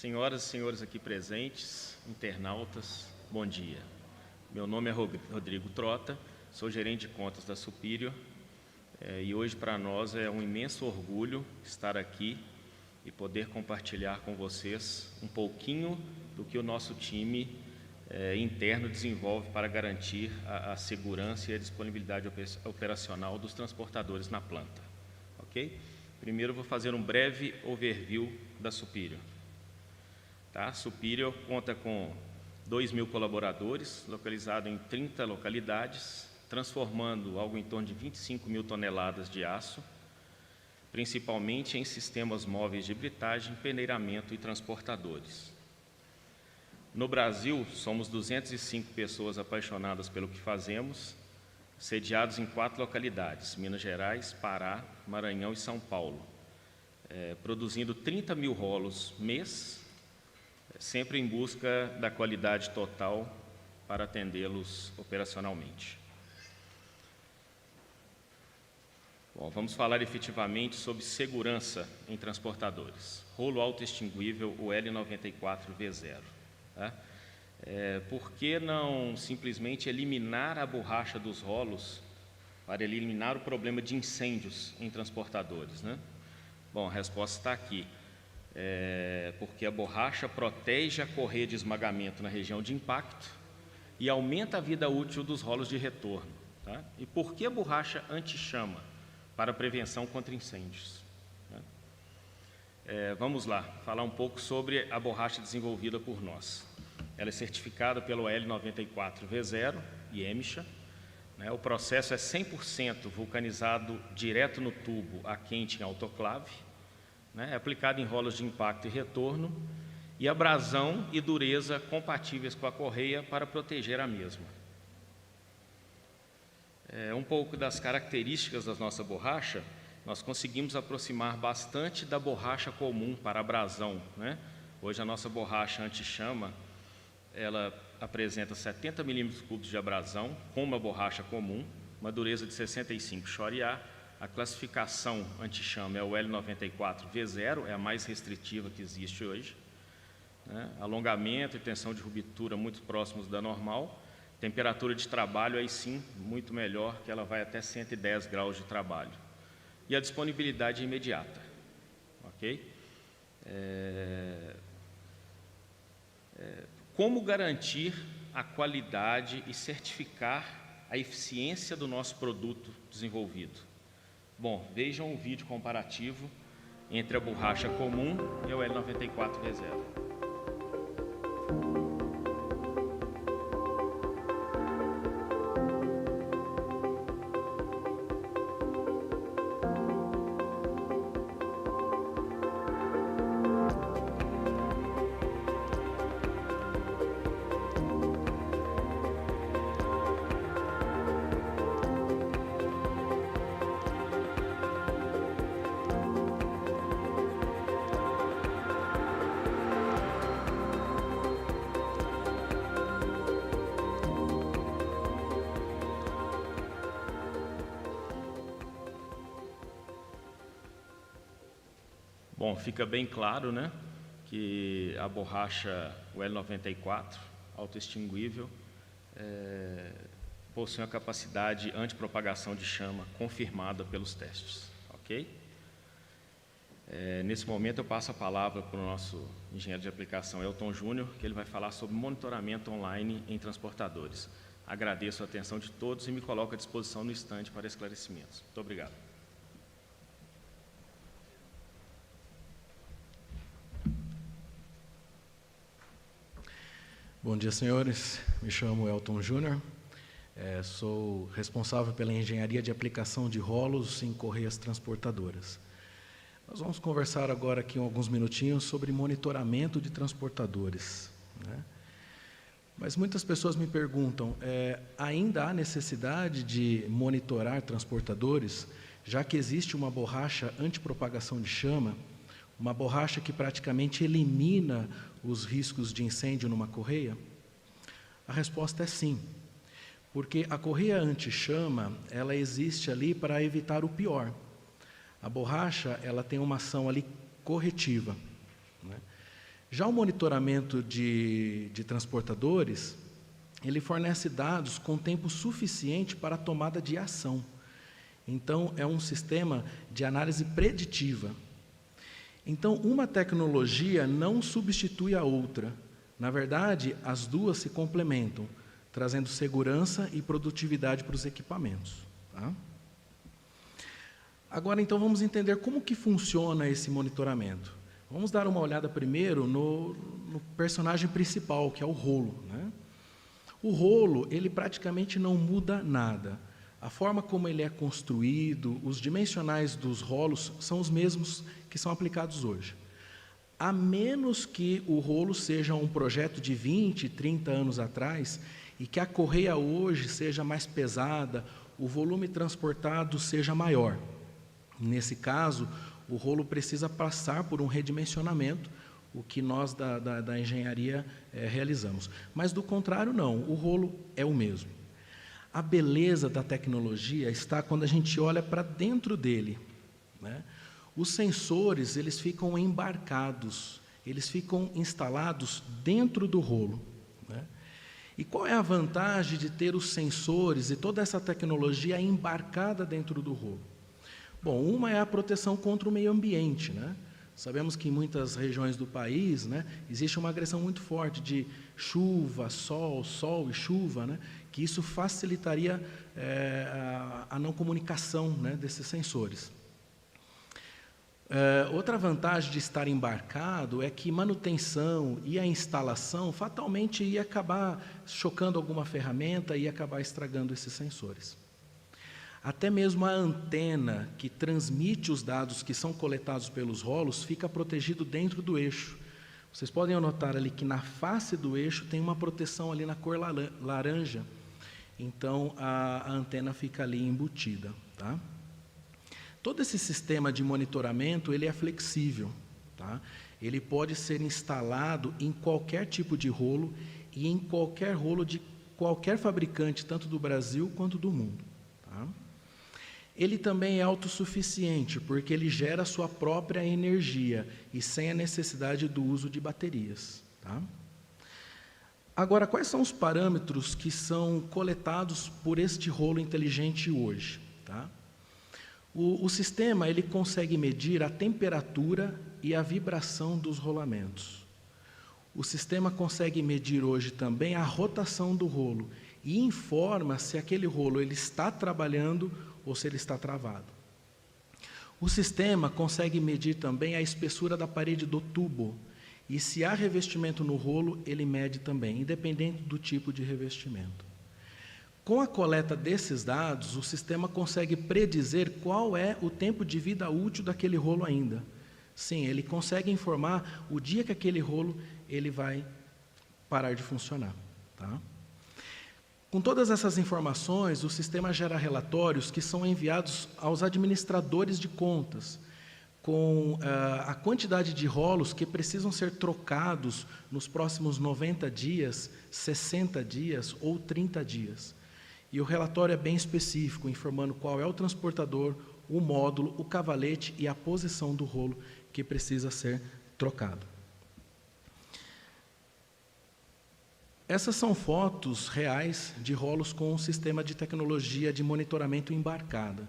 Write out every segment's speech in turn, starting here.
Senhoras e senhores aqui presentes, internautas, bom dia. Meu nome é Rodrigo Trota, sou gerente de contas da Superior e hoje para nós é um imenso orgulho estar aqui e poder compartilhar com vocês um pouquinho do que o nosso time interno desenvolve para garantir a segurança e a disponibilidade operacional dos transportadores na planta. Ok? Primeiro vou fazer um breve overview da Superior. Tá? A Superior conta com 2.000 colaboradores, localizado em 30 localidades, transformando algo em torno de 25 mil toneladas de aço, principalmente em sistemas móveis de britagem, peneiramento e transportadores. No Brasil, somos 205 pessoas apaixonadas pelo que fazemos, sediados em 4 localidades, Minas Gerais, Pará, Maranhão e São Paulo, produzindo 30 mil rolos mês, sempre em busca da qualidade total para atendê-los operacionalmente. Bom, vamos falar efetivamente sobre segurança em transportadores. Rolo autoextinguível, o L94V0. Tá? Por que não simplesmente eliminar a borracha dos rolos para eliminar o problema de incêndios em transportadores, né? Bom, a resposta está aqui. Porque a borracha protege a correia de esmagamento na região de impacto e aumenta a vida útil dos rolos de retorno. Tá? E por que a borracha anti-chama? Para prevenção contra incêndios. Né? Vamos lá, falar um pouco sobre a borracha desenvolvida por nós. Ela é certificada pelo L94V0 e EMCHA. Né? O processo é 100% vulcanizado direto no tubo a quente em autoclave. Né, é aplicado em rolos de impacto e retorno, e abrasão e dureza compatíveis com a correia para proteger a mesma. Um pouco das características da nossa borracha, nós conseguimos aproximar bastante da borracha comum para abrasão. Né? Hoje a nossa borracha anti-chama, ela apresenta 70 mm3 de abrasão, com uma borracha comum, uma dureza de 65 Shore-A. A classificação anti-chama é o L94V0, é a mais restritiva que existe hoje. Né? Alongamento e tensão de ruptura muito próximos da normal. Temperatura de trabalho, aí sim, muito melhor, que ela vai até 110 graus de trabalho. E a disponibilidade imediata. Ok? Como garantir a qualidade e certificar a eficiência do nosso produto desenvolvido? Bom, vejam o vídeo comparativo entre a borracha comum e o L94V0. Bom, fica bem claro, né, que a borracha, o L94, autoextinguível, possui uma capacidade antipropagação de chama confirmada pelos testes. Ok? Nesse momento eu passo a palavra para o nosso engenheiro de aplicação, Elton Júnior, que ele vai falar sobre monitoramento online em transportadores. Agradeço a atenção de todos e me coloco à disposição no estande para esclarecimentos. Muito obrigado. Bom dia, senhores. Me chamo Elton Júnior. Sou responsável pela engenharia de aplicação de rolos em correias transportadoras. Nós vamos conversar agora aqui alguns minutinhos sobre monitoramento de transportadores. Né? Mas muitas pessoas me perguntam, ainda há necessidade de monitorar transportadores, já que existe uma borracha antipropagação de chama, uma borracha que praticamente elimina os riscos de incêndio numa correia? A resposta é sim, porque a correia anti-chama, ela existe ali para evitar o pior. A borracha, ela tem uma ação ali corretiva. Né? Já o monitoramento de transportadores, ele fornece dados com tempo suficiente para a tomada de ação. Então, é um sistema de análise preditiva. Então, uma tecnologia não substitui a outra. Na verdade, as duas se complementam, trazendo segurança e produtividade para os equipamentos. Tá? Agora, então, vamos entender como que funciona esse monitoramento. Vamos dar uma olhada primeiro no personagem principal, que é o rolo, né? O rolo, ele praticamente não muda nada. A forma como ele é construído, os dimensionais dos rolos são os mesmos que são aplicados hoje. A menos que o rolo seja um projeto de 20, 30 anos atrás e que a correia hoje seja mais pesada, o volume transportado seja maior. Nesse caso, o rolo precisa passar por um redimensionamento, o que nós da engenharia realizamos. Mas, do contrário, não, o rolo é o mesmo. A beleza da tecnologia está quando a gente olha para dentro dele, né? Os sensores, eles ficam embarcados, eles ficam instalados dentro do rolo, né? E qual é a vantagem de ter os sensores e toda essa tecnologia embarcada dentro do rolo? Bom, uma é a proteção contra o meio ambiente, né? Sabemos que em muitas regiões do país, né, existe uma agressão muito forte de chuva, sol e chuva, né, que isso facilitaria a não comunicação, né, desses sensores. Outra vantagem de estar embarcado é que manutenção e a instalação fatalmente ia acabar chocando alguma ferramenta e ia acabar estragando esses sensores. Até mesmo a antena que transmite os dados que são coletados pelos rolos fica protegido dentro do eixo. Vocês podem notar ali que na face do eixo tem uma proteção ali na cor laranja. Então, a antena fica ali embutida. Tá? Todo esse sistema de monitoramento, ele é flexível. Tá? Ele pode ser instalado em qualquer tipo de rolo e em qualquer rolo de qualquer fabricante, tanto do Brasil quanto do mundo. Tá? Ele também é autossuficiente, porque ele gera a sua própria energia e sem a necessidade do uso de baterias. Tá? Agora, quais são os parâmetros que são coletados por este rolo inteligente hoje? Tá? O sistema ele consegue medir a temperatura e a vibração dos rolamentos. O sistema consegue medir hoje também a rotação do rolo e informa se aquele rolo ele está trabalhando ou se ele está travado. O sistema consegue medir também a espessura da parede do tubo, e se há revestimento no rolo, ele mede também, independente do tipo de revestimento. Com a coleta desses dados, o sistema consegue predizer qual é o tempo de vida útil daquele rolo ainda. Sim, ele consegue informar o dia que aquele rolo ele vai parar de funcionar. Tá? Com todas essas informações, o sistema gera relatórios que são enviados aos administradores de contas, com a quantidade de rolos que precisam ser trocados nos próximos 90 dias, 60 dias ou 30 dias. E o relatório é bem específico, informando qual é o transportador, o módulo, o cavalete e a posição do rolo que precisa ser trocado. Essas são fotos reais de rolos com um sistema de tecnologia de monitoramento embarcada.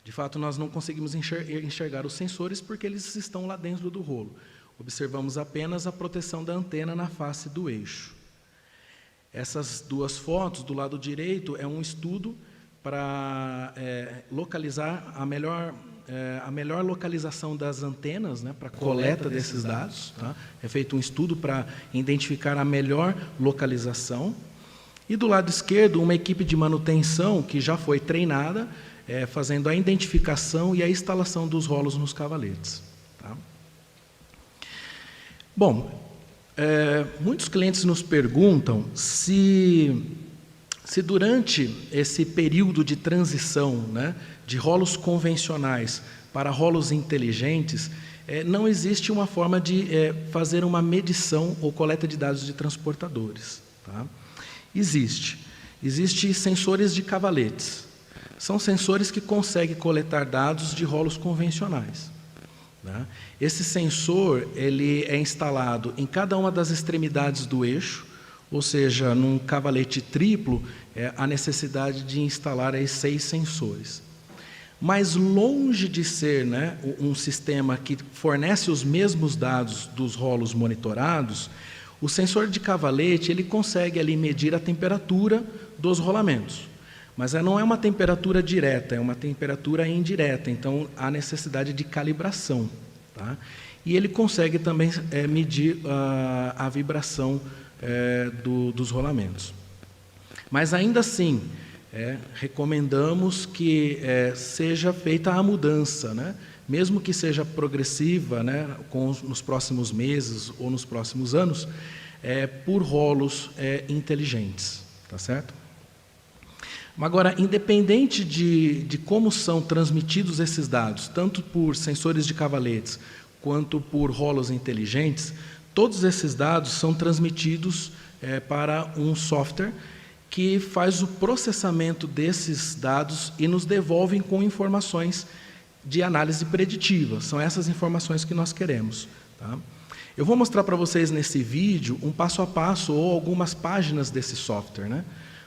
De fato, nós não conseguimos enxergar os sensores porque eles estão lá dentro do rolo. Observamos apenas a proteção da antena na face do eixo. Essas duas fotos, do lado direito, é um estudo para localizar a melhor localização das antenas, né, para a coleta desses dados. Tá? É feito um estudo para identificar a melhor localização. E do lado esquerdo, uma equipe de manutenção que já foi treinada, fazendo a identificação e a instalação dos rolos nos cavaletes. Tá? Bom, muitos clientes nos perguntam se durante esse período de transição, né, de rolos convencionais para rolos inteligentes, não existe uma forma de fazer uma medição ou coleta de dados de transportadores. Tá? Existe sensores de cavaletes. São sensores que conseguem coletar dados de rolos convencionais. né? Esse sensor ele é instalado em cada uma das extremidades do eixo, ou seja, num cavalete triplo, a necessidade de instalar aí 6 sensores. Mas longe de ser, né, um sistema que fornece os mesmos dados dos rolos monitorados, o sensor de cavalete ele consegue ali medir a temperatura dos rolamentos. Mas não é uma temperatura direta, é uma temperatura indireta, então há necessidade de calibração. Tá? E ele consegue também medir a vibração dos rolamentos. Mas ainda assim, recomendamos que seja feita a mudança, né? Mesmo que seja progressiva, né, nos próximos meses ou nos próximos anos, por rolos inteligentes. Tá certo? Agora, independente de como são transmitidos esses dados, tanto por sensores de cavaletes quanto por rolos inteligentes, todos esses dados são transmitidos para um software que faz o processamento desses dados e nos devolve com informações de análise preditiva. São essas informações que nós queremos. Tá? Eu vou mostrar para vocês nesse vídeo um passo a passo ou algumas páginas desse software, né?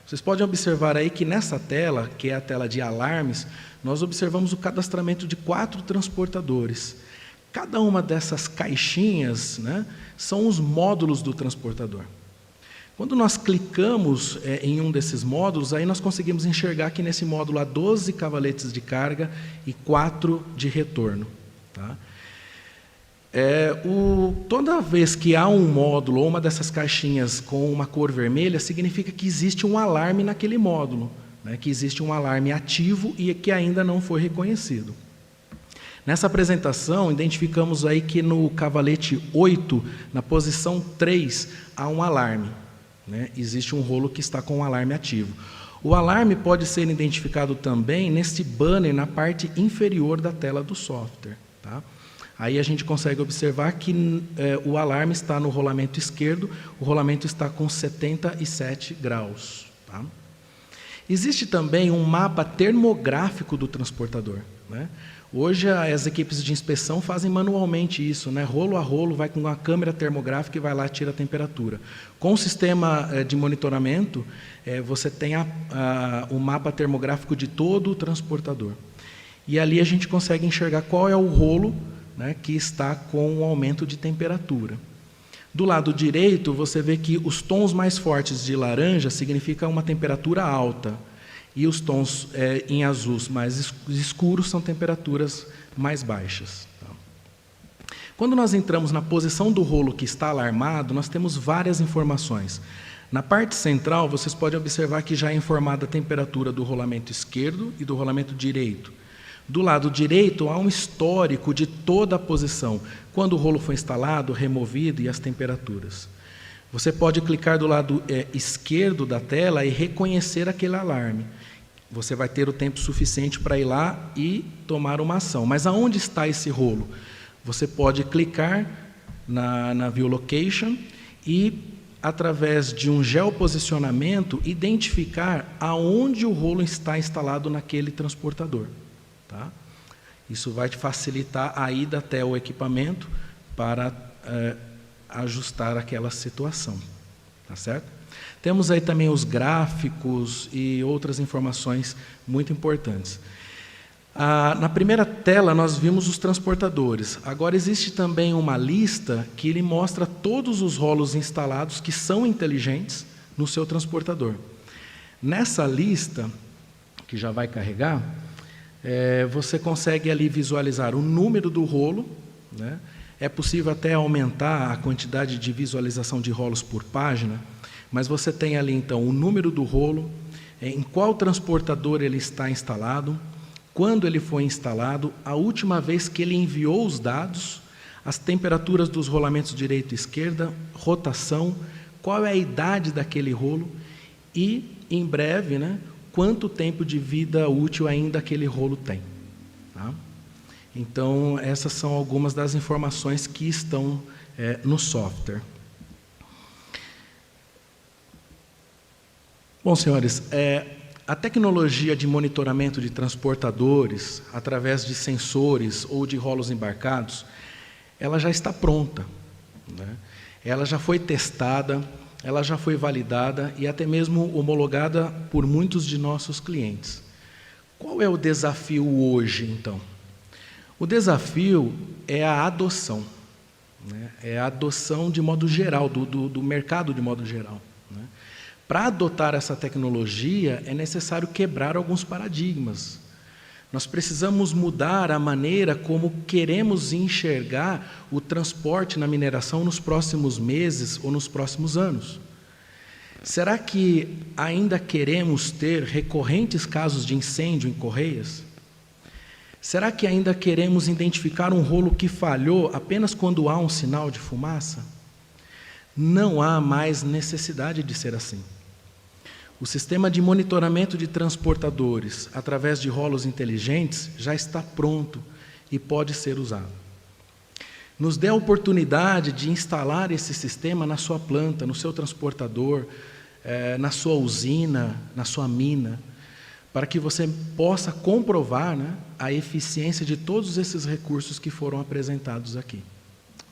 Vocês podem observar aí que nessa tela, que é a tela de alarmes, nós observamos o cadastramento de 4 transportadores. Cada uma dessas caixinhas, né, são os módulos do transportador. Quando nós clicamos em um desses módulos, aí nós conseguimos enxergar que nesse módulo há 12 cavaletes de carga e 4 de retorno. Tá? Toda vez que há um módulo ou uma dessas caixinhas com uma cor vermelha, significa que existe um alarme naquele módulo, né, que existe um alarme ativo e que ainda não foi reconhecido. Nessa apresentação, identificamos aí que no cavalete 8, na posição 3, há um alarme. Né? Existe um rolo que está com um alarme ativo. O alarme pode ser identificado também nesse banner na parte inferior da tela do software. Tá? Aí a gente consegue observar que o alarme está no rolamento esquerdo, o rolamento está com 77 graus. Tá? Existe também um mapa termográfico do transportador. Né? Hoje as equipes de inspeção fazem manualmente isso, né? Rolo a rolo, vai com uma câmera termográfica e vai lá e tira a temperatura. Com o sistema de monitoramento, você tem o mapa termográfico de todo o transportador. E ali a gente consegue enxergar qual é o rolo, né, que está com um aumento de temperatura. Do lado direito, você vê que os tons mais fortes de laranja significam uma temperatura alta, e os tons em azuis mais escuros são temperaturas mais baixas. Quando nós entramos na posição do rolo que está alarmado, nós temos várias informações. Na parte central, vocês podem observar que já é informada a temperatura do rolamento esquerdo e do rolamento direito. Do lado direito, há um histórico de toda a posição, quando o rolo foi instalado, removido e as temperaturas. Você pode clicar do lado esquerdo da tela e reconhecer aquele alarme. Você vai ter o tempo suficiente para ir lá e tomar uma ação. Mas aonde está esse rolo? Você pode clicar na View Location e, através de um geoposicionamento, identificar aonde o rolo está instalado naquele transportador. Tá? Isso vai te facilitar a ida até o equipamento para ajustar aquela situação. Tá certo? Temos aí também os gráficos e outras informações muito importantes. Na primeira tela nós vimos os transportadores. Agora existe também uma lista que ele mostra todos os rolos instalados que são inteligentes no seu transportador. Nessa lista, que já vai carregar, você consegue ali visualizar o número do rolo, né? É possível até aumentar a quantidade de visualização de rolos por página, mas você tem ali então o número do rolo, em qual transportador ele está instalado, quando ele foi instalado, a última vez que ele enviou os dados, as temperaturas dos rolamentos direita e esquerda, rotação, qual é a idade daquele rolo e, em breve, né, quanto tempo de vida útil ainda aquele rolo tem. Tá? Então, essas são algumas das informações que estão no software. Bom, senhores, A tecnologia de monitoramento de transportadores, através de sensores ou de rolos embarcados, ela já está pronta, né? Ela já foi testada, ela já foi validada e até mesmo homologada por muitos de nossos clientes. Qual é o desafio hoje, então? O desafio é a adoção, né? É a adoção de modo geral, do mercado de modo geral, né? Para adotar essa tecnologia, é necessário quebrar alguns paradigmas. Nós precisamos mudar a maneira como queremos enxergar o transporte na mineração nos próximos meses ou nos próximos anos. Será que ainda queremos ter recorrentes casos de incêndio em correias? Será que ainda queremos identificar um rolo que falhou apenas quando há um sinal de fumaça? Não há mais necessidade de ser assim. O sistema de monitoramento de transportadores, através de rolos inteligentes, já está pronto e pode ser usado. Nos dê a oportunidade de instalar esse sistema na sua planta, no seu transportador, na sua usina, na sua mina, para que você possa comprovar, né, a eficiência de todos esses recursos que foram apresentados aqui.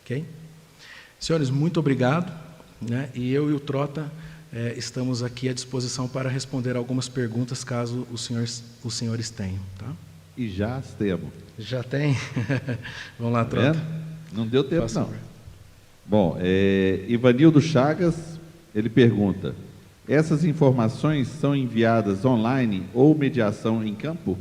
Ok? Senhores, muito obrigado, né, e eu e o Trota estamos aqui à disposição para responder algumas perguntas, caso os senhores tenham. Tá? E já temos. Já tem? Vamos lá, Trota. Não deu tempo, não. Bom, Ivanildo Chagas, ele pergunta: essas informações são enviadas online ou mediação em campo?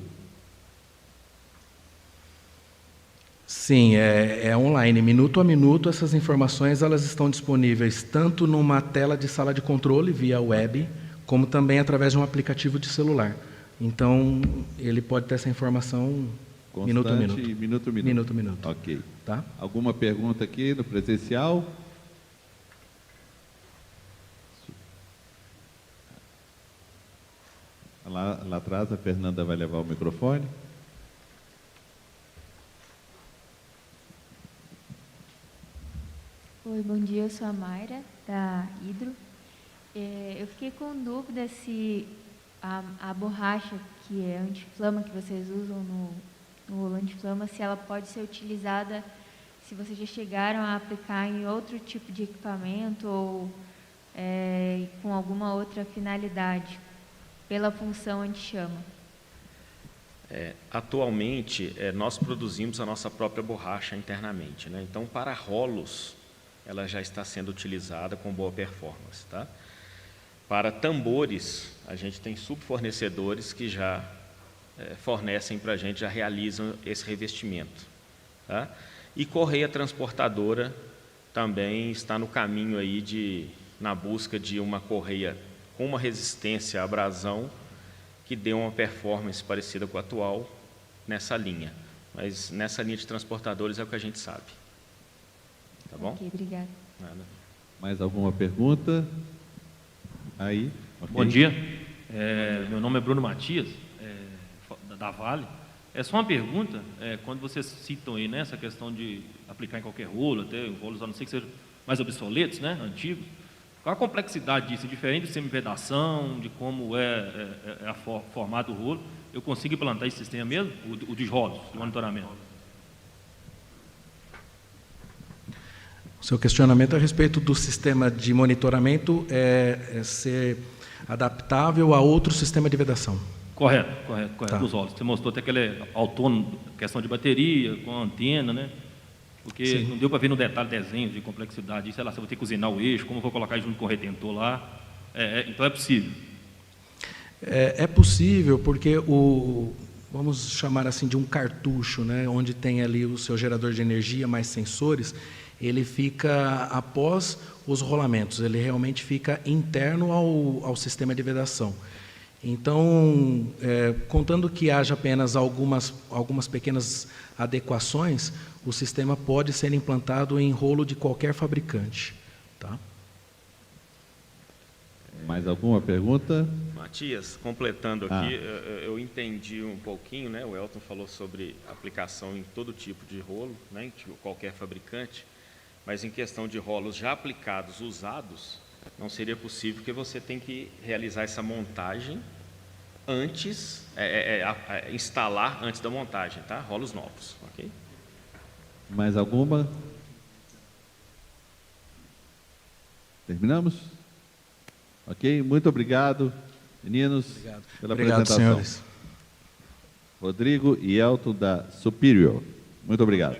Sim, é online. Minuto a minuto, essas informações elas estão disponíveis tanto numa tela de sala de controle via web, como também através de um aplicativo de celular. Então, ele pode ter essa informação constante, minuto a minuto. Minuto a minuto. Minuto a minuto. Ok. Tá? Alguma pergunta aqui no presencial? Lá atrás, a Fernanda vai levar o microfone. Oi, bom dia, eu sou a Mayra, da Hidro. Eu fiquei com dúvida se a borracha, que é antiflama, que vocês usam no rolo antiflama, se ela pode ser utilizada, se vocês já chegaram a aplicar em outro tipo de equipamento ou com alguma outra finalidade, pela função anti-chama. Atualmente, nós produzimos a nossa própria borracha internamente, né? Então, para rolos, ela já está sendo utilizada com boa performance, tá? Para tambores, a gente tem subfornecedores que já fornecem para a gente, já realizam esse revestimento, tá? E correia transportadora também está no caminho aí na busca de uma correia com uma resistência à abrasão que dê uma performance parecida com a atual nessa linha. Mas nessa linha de transportadores é o que a gente sabe. Tá bom? Ok, obrigada. Nada. Mais alguma pergunta? Aí. Okay. Bom dia. Meu nome é Bruno Matias, da Vale. É só uma pergunta, quando vocês citam aí, né, essa questão de aplicar em qualquer rolo, até rolos, a não ser que sejam mais obsoletos, né, antigos, qual a complexidade disso? Diferente de semi-vedação, de como formado o rolo, eu consigo implantar esse sistema mesmo, o de rolos, de monitoramento? O seu questionamento a respeito do sistema de monitoramento é ser adaptável a outro sistema de vedação. Correto, Tá. dos rolos. Você mostrou até que ele é autônomo, questão de bateria, com antena, né? Porque Sim. não deu para ver no detalhe desenho de complexidade, sei lá, se eu vou ter que usinar o eixo, como eu vou colocar junto com o retentor lá. Então é possível. É possível porque vamos chamar assim de um cartucho, né, onde tem ali o seu gerador de energia mais sensores, ele fica após os rolamentos, ele realmente fica interno ao sistema de vedação. Então, contando que haja apenas algumas pequenas adequações, o sistema pode ser implantado em rolo de qualquer fabricante. Tá? Mais alguma pergunta? Matias, completando aqui, eu entendi um pouquinho, né? O Elton falou sobre aplicação em todo tipo de rolo, né? Em qualquer fabricante, mas em questão de rolos já aplicados, usados, não seria possível, porque você tem que realizar essa montagem antes, instalar antes da montagem, tá? Rolos novos, ok? Mais alguma? Terminamos? Ok, muito obrigado, meninos, pela apresentação. Senhores. Rodrigo e Elton da Superior. Muito obrigado.